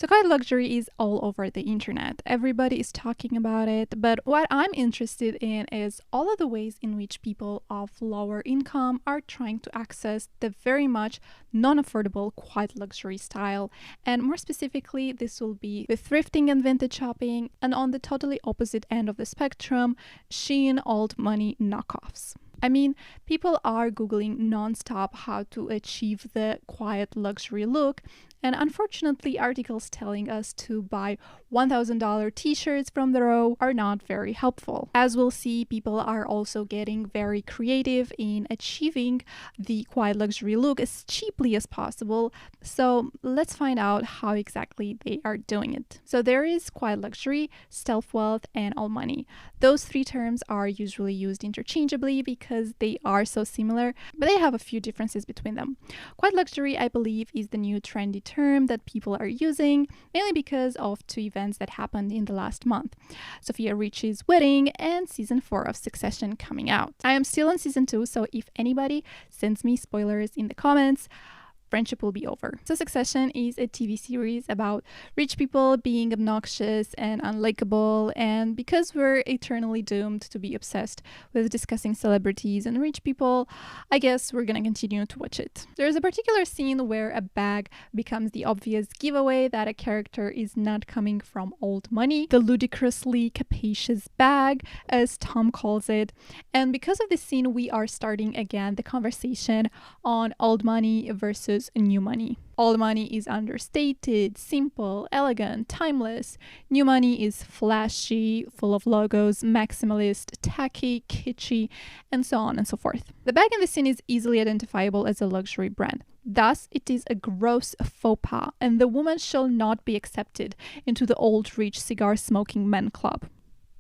So quiet luxury is all over the internet. Everybody is talking about it, but what I'm interested in is all of the ways in which people of lower income are trying to access the very much non-affordable quiet luxury style. And more specifically, this will be with thrifting and vintage shopping, and on the totally opposite end of the spectrum, Shein old money knockoffs. I mean, people are Googling nonstop how to achieve the quiet luxury look, and unfortunately, articles telling us to buy $1,000 t-shirts from the row are not very helpful. As we'll see, people are also getting very creative in achieving the quiet luxury look as cheaply as possible. So let's find out how exactly they are doing it. So there is quiet luxury, stealth wealth, and old money. Those three terms are usually used interchangeably because they are so similar, but they have a few differences between them. Quiet luxury, I believe, is the new trendy term that people are using, mainly because of two events that happened in the last month: Sophia Richie's wedding and season 4 of Succession coming out. I am still on season 2, so if anybody sends me spoilers in the comments, friendship will be over. So Succession is a TV series about rich people being obnoxious and unlikable, and because we're eternally doomed to be obsessed with discussing celebrities and rich people, I guess we're gonna continue to watch it. There's a particular scene where a bag becomes the obvious giveaway that a character is not coming from old money, the ludicrously capacious bag, as Tom calls it. And because of this scene, we are starting again the conversation on old money versus new money. Old money is understated, simple, elegant, timeless. New money is flashy, full of logos, maximalist, tacky, kitschy, and so on and so forth. The bag in the scene is easily identifiable as a luxury brand. Thus, it is a gross faux pas, and the woman shall not be accepted into the old rich cigar smoking men club.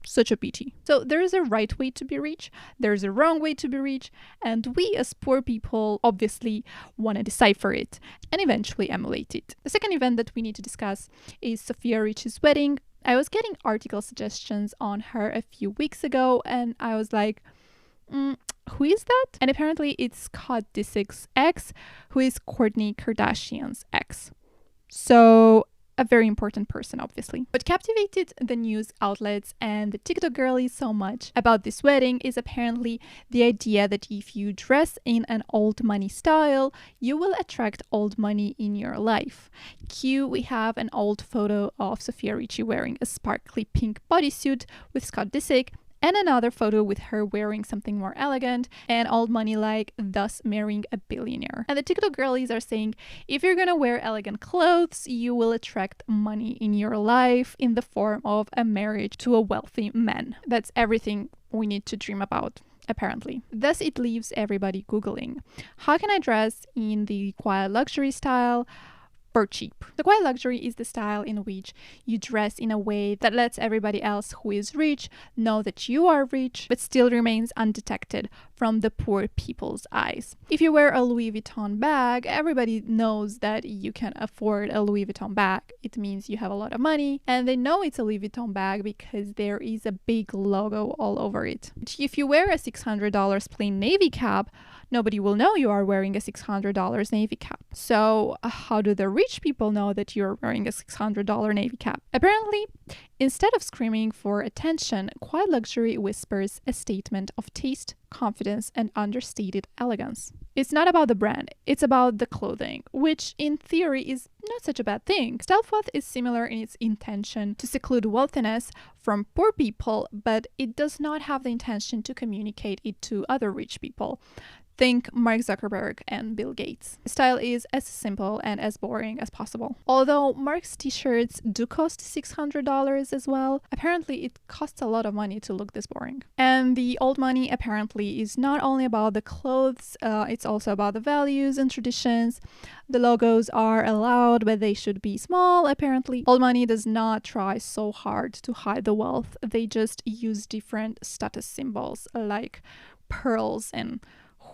Such a pity. So there is a right way to be rich, there's a wrong way to be rich, and we as poor people obviously want to decipher it and eventually emulate it. The second event that we need to discuss is Sophia Richie's wedding. I was getting article suggestions on her a few weeks ago, and I was like, who is that? And apparently it's Scott Disick's ex, who is Kourtney Kardashian's ex. So a very important person, obviously. What captivated the news outlets and the TikTok girlies so much about this wedding is apparently the idea that if you dress in an old money style, you will attract old money in your life. Cue, we have an old photo of Sophia Richie wearing a sparkly pink bodysuit with Scott Disick, and another photo with her wearing something more elegant and old money like, thus marrying a billionaire. And the TikTok girlies are saying, if you're gonna wear elegant clothes, you will attract money in your life in the form of a marriage to a wealthy man. That's everything we need to dream about, apparently. Thus, it leaves everybody Googling, how can I dress in the quiet luxury style for cheap? The quiet luxury is the style in which you dress in a way that lets everybody else who is rich know that you are rich, but still remains undetected from the poor people's eyes. If you wear a Louis Vuitton bag, everybody knows that you can afford a Louis Vuitton bag. It means you have a lot of money, and they know it's a Louis Vuitton bag because there is a big logo all over it. If you wear a $600 plain navy cap, nobody will know you are wearing a $600 navy cap. So how do the rich people know that you're wearing a $600 navy cap? Apparently, instead of screaming for attention, quiet luxury whispers a statement of taste, confidence, and understated elegance. It's not about the brand, it's about the clothing, which in theory is not such a bad thing. Stealth wealth is similar in its intention to seclude wealthiness from poor people, but it does not have the intention to communicate it to other rich people. Think Mark Zuckerberg and Bill Gates. Style is as simple and as boring as possible. Although Mark's t-shirts do cost $600 as well, apparently it costs a lot of money to look this boring. And the old money apparently is not only about the clothes, it's also about the values and traditions. The logos are allowed, but they should be small, apparently. Old money does not try so hard to hide the wealth. They just use different status symbols like pearls and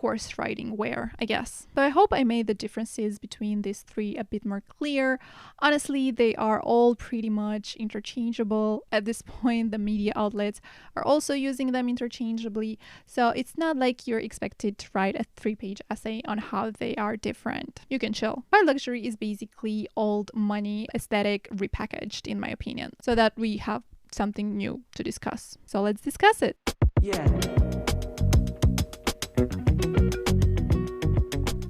horse riding wear, I guess. So I hope I made the differences between these three a bit more clear. Honestly, they are all pretty much interchangeable. At this point, the media outlets are also using them interchangeably, so it's not like you're expected to write a 3-page essay on how they are different. You can chill. Quiet luxury is basically old money aesthetic repackaged, in my opinion, so that we have something new to discuss. So let's discuss it. Yeah.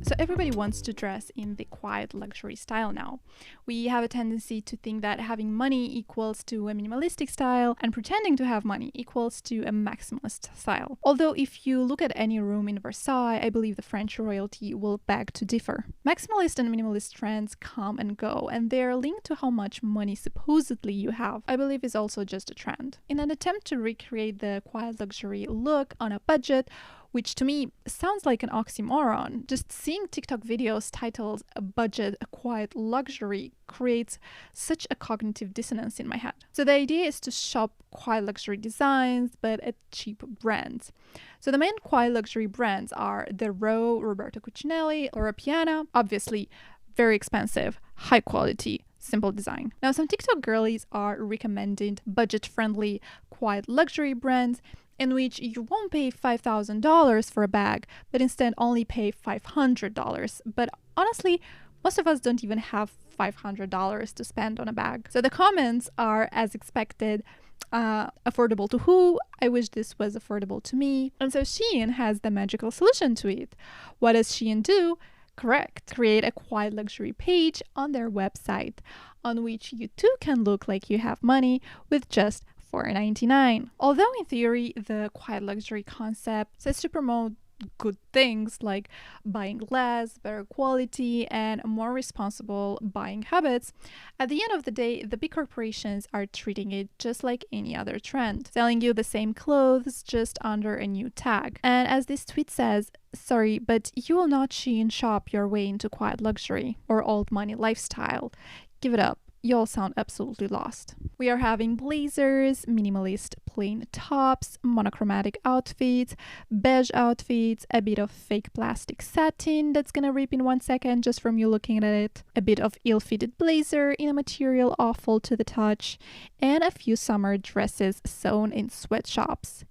So everybody wants to dress in the quiet luxury style now. We have a tendency to think that having money equals to a minimalistic style and pretending to have money equals to a maximalist style. Although if you look at any room in Versailles, I believe the French royalty will beg to differ. Maximalist and minimalist trends come and go, and they're linked to how much money supposedly you have. I believe is also just a trend. In an attempt to recreate the quiet luxury look on a budget, which to me sounds like an oxymoron. Just seeing TikTok videos titled "A Budget, a Quiet Luxury" creates such a cognitive dissonance in my head. So the idea is to shop quiet luxury designs, but at cheap brands. So the main quiet luxury brands are the Roberto Cucinelli, or Piana, obviously very expensive, high quality, simple design. Now some TikTok girlies are recommending budget-friendly, quiet luxury brands in which you won't pay $5,000 for a bag, but instead only pay $500. But honestly, most of us don't even have $500 to spend on a bag. So the comments are, as expected, affordable to who? I wish this was affordable to me. And so Shein has the magical solution to it. What does Shein do? Correct. Create a quiet luxury page on their website on which you too can look like you have money with just $4.99. Although in theory, the quiet luxury concept says to promote good things like buying less, better quality, and more responsible buying habits, at the end of the day, the big corporations are treating it just like any other trend, selling you the same clothes just under a new tag. And as this tweet says, sorry, but you will not Shein shop your way into quiet luxury or old money lifestyle. Give it up. You all sound absolutely lost. We are having blazers, minimalist plain tops, monochromatic outfits, beige outfits, a bit of fake plastic satin that's gonna rip in 1 second just from you looking at it, a bit of ill-fitted blazer in a material awful to the touch, and a few summer dresses sewn in sweatshops.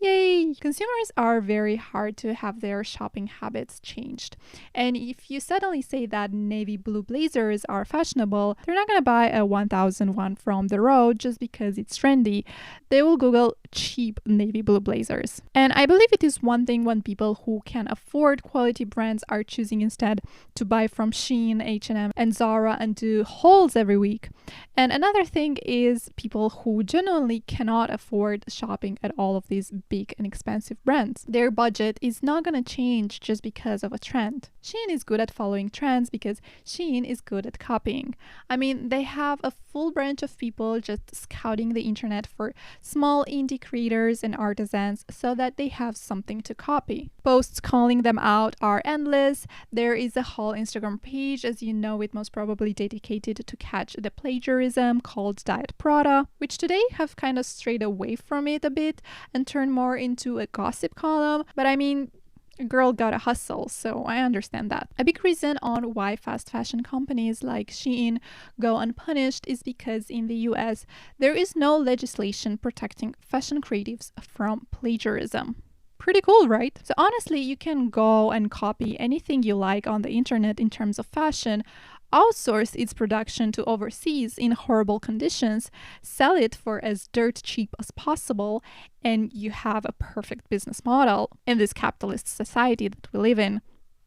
Yay! Consumers are very hard to have their shopping habits changed. And if you suddenly say that navy blue blazers are fashionable, they're not going to buy a 1001 from the road just because it's trendy. They will Google cheap navy blue blazers. And I believe it is one thing when people who can afford quality brands are choosing instead to buy from Shein, H&M, and Zara and do hauls every week. And another thing is people who genuinely cannot afford shopping at all of these big and expensive brands. Their budget is not going to change just because of a trend. Shein is good at following trends because Shein is good at copying. I mean, they have a full branch of people just scouting the internet for small indie creators and artisans so that they have something to copy. Posts calling them out are endless. There is a whole Instagram page, as you know it, most probably dedicated to catch the plagiarism, called Diet Prada, which today have kind of strayed away from it a bit and turned more into a gossip column. But I mean, a girl gotta hustle, so I understand that. A big reason on why fast fashion companies like Shein go unpunished is because in the US, there is no legislation protecting fashion creatives from plagiarism. Pretty cool, right? So honestly, you can go and copy anything you like on the internet in terms of fashion, outsource its production to overseas in horrible conditions, sell it for as dirt cheap as possible, and you have a perfect business model in this capitalist society that we live in.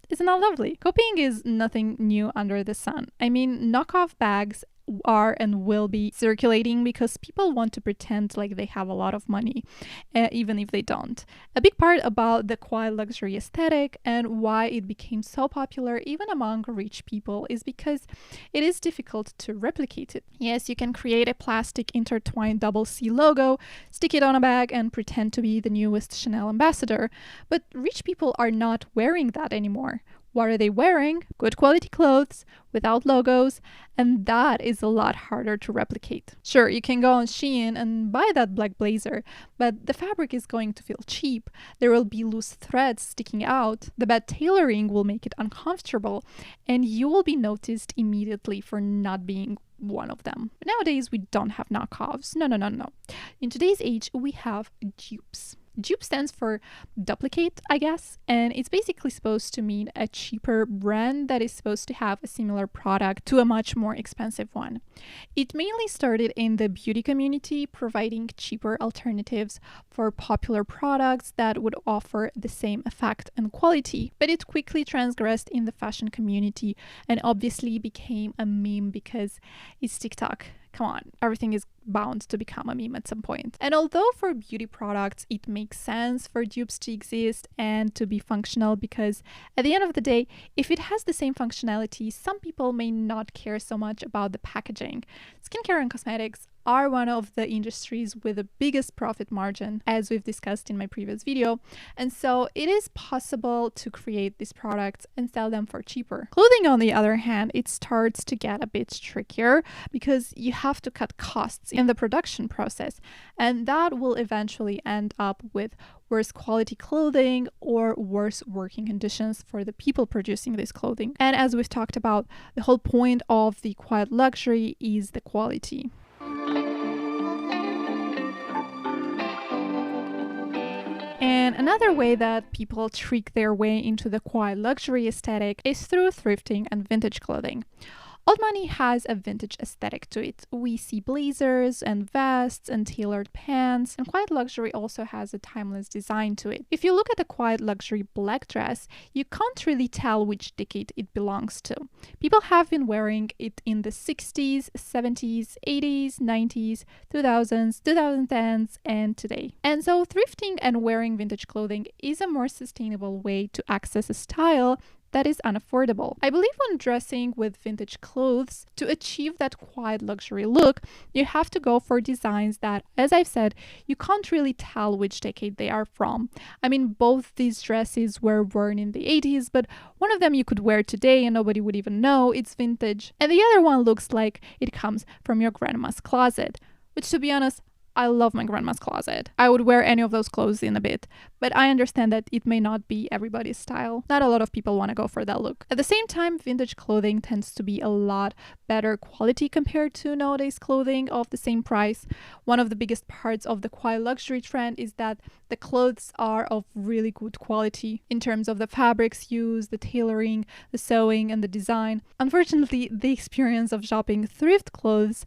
Isn't that lovely? Copying is nothing new under the sun. I mean, knockoff bags are and will be circulating because people want to pretend like they have a lot of money, even if they don't. A big part about the quiet luxury aesthetic and why it became so popular even among rich people is because it is difficult to replicate it. Yes, you can create a plastic intertwined double C logo, stick it on a bag, and pretend to be the newest Chanel ambassador, but rich people are not wearing that anymore. What are they wearing? Good quality clothes without logos, and that is a lot harder to replicate. Sure, you can go on Shein and buy that black blazer, but the fabric is going to feel cheap. There will be loose threads sticking out. The bad tailoring will make it uncomfortable, and you will be noticed immediately for not being one of them. But nowadays, we don't have knockoffs. No. In today's age, we have dupes. Dupe stands for duplicate, I guess, and it's basically supposed to mean a cheaper brand that is supposed to have a similar product to a much more expensive one. It mainly started in the beauty community, providing cheaper alternatives for popular products that would offer the same effect and quality. But it quickly transgressed in the fashion community and obviously became a meme because it's TikTok. Come on, everything is bound to become a meme at some point. And although for beauty products it makes sense for dupes to exist and to be functional, because at the end of the day, if it has the same functionality, some people may not care so much about the packaging. Skincare and cosmetics are one of the industries with the biggest profit margin, as we've discussed in my previous video, and so it is possible to create these products and sell them for cheaper. Clothing, on the other hand, it starts to get a bit trickier because you have to cut costs in the production process, and that will eventually end up with worse quality clothing or worse working conditions for the people producing this clothing. And as we've talked about, the whole point of the quiet luxury is the quality. And another way that people trick their way into the quiet luxury aesthetic is through thrifting and vintage clothing. Old money has a vintage aesthetic to it. We see blazers and vests and tailored pants, and quiet luxury also has a timeless design to it. If you look at a quiet luxury black dress, you can't really tell which decade it belongs to. People have been wearing it in the 60s, 70s, 80s, 90s, 2000s, 2010s, and today. And so thrifting and wearing vintage clothing is a more sustainable way to access a style that is unaffordable. I believe when dressing with vintage clothes, to achieve that quiet luxury look, you have to go for designs that, as I've said, you can't really tell which decade they are from. I mean, both these dresses were worn in the 80s, but one of them you could wear today and nobody would even know it's vintage, and the other one looks like it comes from your grandma's closet, which, to be honest, I love my grandma's closet. I would wear any of those clothes in a bit, but I understand that it may not be everybody's style. Not a lot of people want to go for that look. At the same time, vintage clothing tends to be a lot better quality compared to nowadays clothing of the same price. One of the biggest parts of the quiet luxury trend is that the clothes are of really good quality in terms of the fabrics used, the tailoring, the sewing, and the design. Unfortunately, the experience of shopping thrift clothes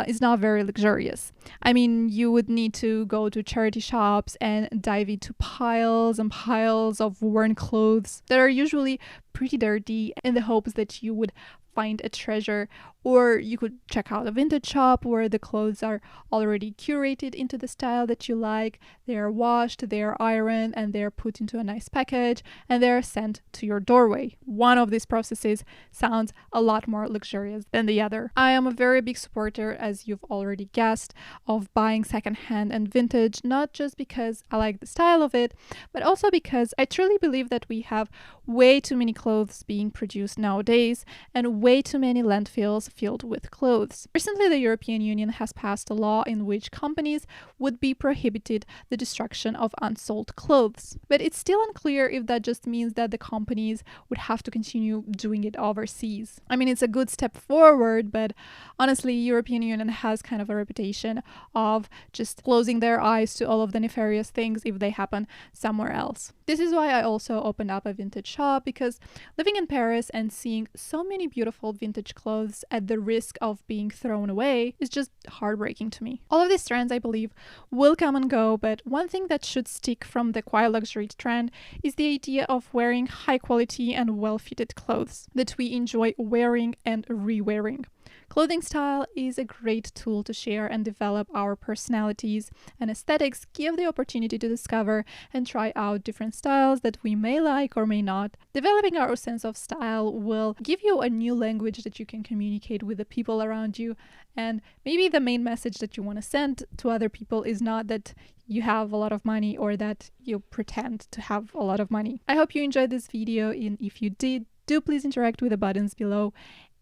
is not very luxurious. I mean, you would need to go to charity shops and dive into piles and piles of worn clothes that are usually pretty dirty in the hopes that you would find a treasure, or you could check out a vintage shop where the clothes are already curated into the style that you like. They are washed, they are ironed, and they are put into a nice package, and they are sent to your doorway. One of these processes sounds a lot more luxurious than the other. I am a very big supporter, as you've already guessed, of buying secondhand and vintage, not just because I like the style of it, but also because I truly believe that we have way too many clothes being produced nowadays and way too many landfills filled with clothes. Recently, the European Union has passed a law in which companies would be prohibited the destruction of unsold clothes. But it's still unclear if that just means that the companies would have to continue doing it overseas. I mean, it's a good step forward, but honestly, European Union has kind of a reputation of just closing their eyes to all of the nefarious things if they happen somewhere else. This is why I also opened up a vintage shop, because living in Paris and seeing so many beautiful vintage clothes at the risk of being thrown away is just heartbreaking to me. All of these trends, I believe, will come and go, but one thing that should stick from the quiet luxury trend is the idea of wearing high quality and well-fitted clothes that we enjoy wearing and re-wearing. Clothing style is a great tool to share and develop our personalities, and aesthetics give the opportunity to discover and try out different styles that we may like or may not. Developing our sense of style will give you a new language that you can communicate with the people around you, and maybe the main message that you want to send to other people is not that you have a lot of money or that you pretend to have a lot of money. I hope you enjoyed this video, and if you did, do please interact with the buttons below,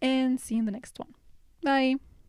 and see you in the next one. Bye!